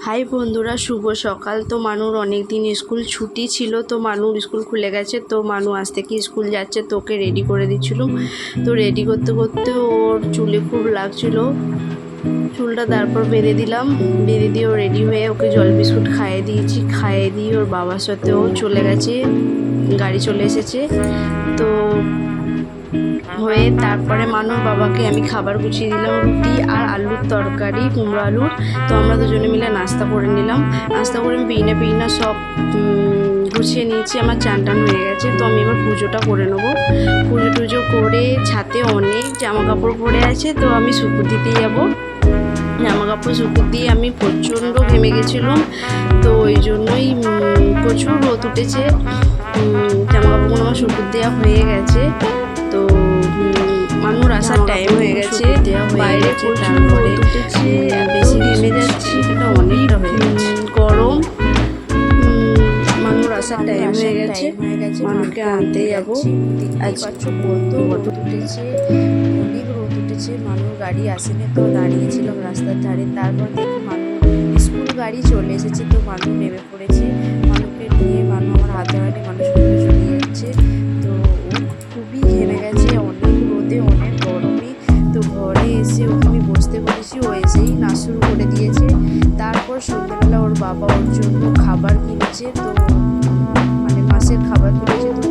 High বন্ধুরা, শুভ সকাল। তো মানুর অনেক দিন স্কুল ছুটি ছিল, তো মানুর স্কুল খুলে গেছে। তো মানু আজ থেকে স্কুল যাচ্ছে, তো ওকে রেডি করে দিচ্ছিলাম। তো রেডি করতে করতে ওর চুলে খুব লাগছিল, চুলটা তারপর বেঁধে দিলাম। বেঁধে দিয়ে ও রেডি হয়ে ওকে জল বিস্কুট খাইয়ে দিয়েছি। খাইয়ে দিয়ে ওর বাবার সাথেও চলে গেছে, গাড়ি চলে এসেছে। তো হয়ে তারপরে মানুর বাবাকে আমি খাবার গুছিয়ে দিলাম, রুটি আর আলুর তরকারি, কুমড়ো আলুর। তো আমরা দুজনে মিলে নাস্তা করে নিলাম। নাস্তা করে আমি পিনা সব গুছিয়ে নিয়েছি। আমার চান টান হয়ে গেছে, তো আমি এবার পুজোটা করে নেবো। পুজো টুজো করে ছাদে অনেক জামা কাপড় পরে আছে, তো আমি শুকুর দিতে যাবো। জামা কাপড় শুকুর দিয়ে আমি প্রচণ্ড ঘেমে গেছিলাম, তো ওই জন্যই প্রচুর রোদ উঠেছে। জামা কাপড়গুলো আমার শুকুর দেওয়া হয়ে গেছে। তো মানুষ আসার টাইম হয়ে গেছে, বাইরে প্রচুর রোদ উঠেছে, বেশি ঘেমে যাচ্ছি, অনেকটা হয়ে গেছে গরম। মানুষ আসার টাইম হয়ে গেছে, মানুষকে আনতে যাবো। আজকে কত রোদ উঠেছে, অনেক রোদ উঠেছে। মানুষ গাড়ি আসেনি, তো দাঁড়িয়েছিলাম রাস্তার ধারে। তারপর দেখি মানুষ স্কুল গাড়ি চলে এসেছে, তো মানুষ নেমে পড়েছে। মানুষকে নিয়ে আমার হাতে মানুষ স্কুলে চলে যাচ্ছে। তো ও খুবই ঘেমে গেছে, অনেক রোদে অনেক গরমে। তো ঘরে এসে ওকে আমি বসতে বলেছি, ও এসেই নাচ শুরু করে দিয়েছে। তারপর সন্ধ্যেবেলা ওর বাবা ওর জন্য খাবার কিনেছে, তো মাসের খাবার কিনেছে। তো